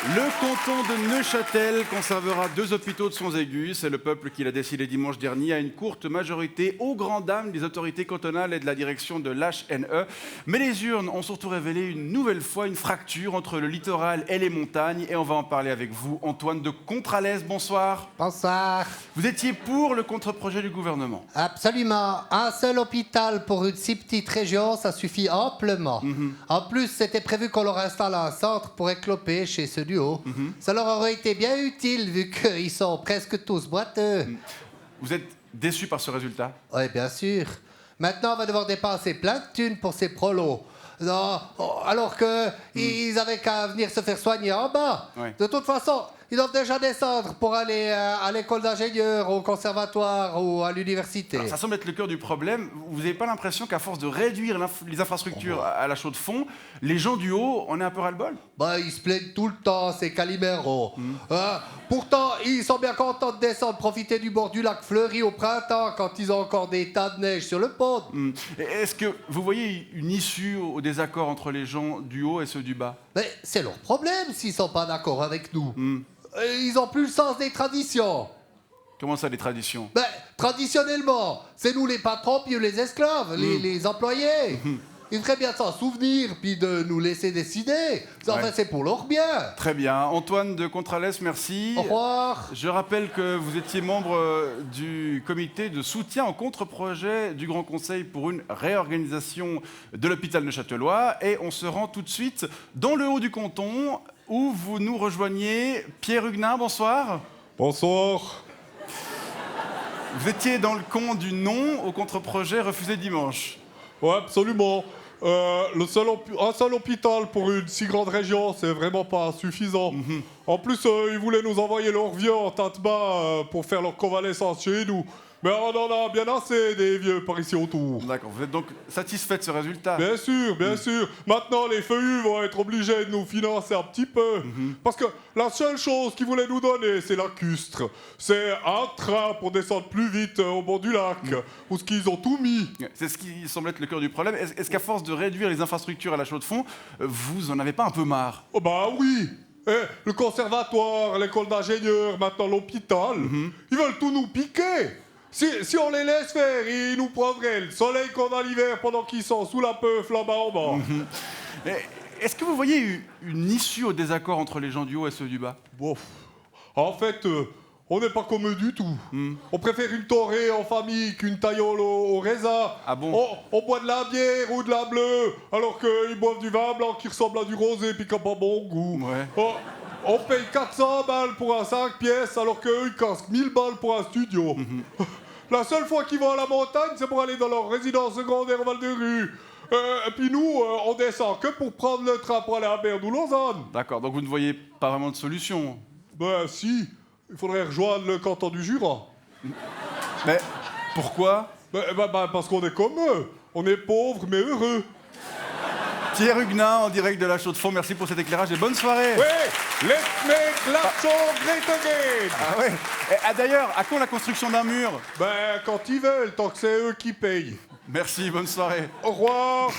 Le canton de Neuchâtel conservera 2 hôpitaux de sons aigus. C'est le peuple qui l'a décidé dimanche dernier à une courte majorité, aux grandes dames des autorités cantonales et de la direction de l'HNE. Mais les urnes ont surtout révélé une nouvelle fois une fracture entre le littoral et les montagnes. Et on va en parler avec vous, Antoine de Contralès. Bonsoir. Bonsoir. Vous étiez pour le contre-projet du gouvernement. Absolument. Un seul hôpital pour une si petite région, ça suffit amplement. En plus, c'était prévu qu'on leur installe un centre pour écloper chez ceux du haut. Ça leur aurait été bien utile vu qu'ils sont presque tous boiteux. Vous êtes déçu par ce résultat? Oui, bien sûr. Maintenant, on va devoir dépenser plein de thunes pour ces prolos. Non, alors qu'ils avaient qu'à venir se faire soigner en bas. Ouais. De toute façon, ils doivent déjà descendre pour aller à l'école d'ingénieur, au conservatoire ou à l'université. Alors, ça semble être le cœur du problème. Vous n'avez pas l'impression qu'à force de réduire les infrastructures à la chaux de fond, les gens du haut, on est un peu ras-le-bol? Bah, ils se plaignent tout le temps, ces caliméros. Pourtant, ils sont bien contents de descendre profiter du bord du lac Fleury au printemps quand ils ont encore des tas de neige sur le pont. Est-ce que vous voyez une issue au désaccord entre les gens du haut et ceux du bas? Mais c'est leur problème s'ils sont pas d'accord avec nous. Ils ont plus le sens des traditions. Comment ça, les traditions? Ben, traditionnellement, c'est nous les patrons puis eux les esclaves, les employés. Ils devraient bien s'en souvenir puis de nous laisser décider. Enfin, c'est pour leur bien. Très bien. Antoine de Contralès, merci. Au revoir. Je rappelle que vous étiez membre du comité de soutien au contre-projet du Grand Conseil pour une réorganisation de l'hôpital neuchâtelois. Et on se rend tout de suite dans le haut du canton où vous nous rejoignez. Pierre Huguenin, bonsoir. Bonsoir. Vous étiez dans le camp du non au contre-projet refusé dimanche. Ouais, absolument. Un seul hôpital pour une si grande région, c'est vraiment pas suffisant. En plus, ils voulaient nous envoyer leur vieux en tas-de-bas pour faire leur convalescence chez nous. Mais on en a bien assez des vieux par ici autour. D'accord, vous êtes donc satisfait de ce résultat? Bien sûr, bien sûr. Maintenant, les feuillus vont être obligés de nous financer un petit peu. Parce que la seule chose qu'ils voulaient nous donner, c'est lacustre. C'est un train pour descendre plus vite au bord du lac, où ce qu'ils ont tout mis. C'est ce qui semble être le cœur du problème. Est-ce qu'à force de réduire les infrastructures à la chaux de fond, vous en avez pas un peu marre? Oh bah oui. Le conservatoire, l'école d'ingénieur, maintenant l'hôpital, ils veulent tout nous piquer. Si on les laisse faire, ils nous prendraient le soleil qu'on a l'hiver pendant qu'ils sont sous la peuf là-bas en bas. Est-ce que vous voyez une issue au désaccord entre les gens du haut et ceux du bas? Bon, en fait, on n'est pas comme eux du tout. On préfère une torée en famille qu'une taillole au raisin. Ah bon? On boit de la bière ou de la bleue, alors qu'ils boivent du vin blanc qui ressemble à du rosé puis qui n'a pas bon goût. Ouais. On paye 400 balles pour un 5 pièces, alors qu'eux, ils cassent 1000 balles pour un studio. La seule fois qu'ils vont à la montagne, c'est pour aller dans leur résidence secondaire au Val-de-Rue. Et puis nous, on descend que pour prendre le train pour aller à Berne ou Lausanne. D'accord, donc vous ne voyez pas vraiment de solution? Ben si, il faudrait rejoindre le canton du Jura. Mais pourquoi? Parce qu'on est comme eux. On est pauvres mais heureux. Pierre Huguenin, en direct de la chaux de fond, merci pour cet éclairage et bonne soirée. Oui, let's make la show great again. Ah ouais. D'ailleurs, à quand la construction d'un mur? Ben quand ils veulent, tant que c'est eux qui payent. Merci, bonne soirée. Au revoir.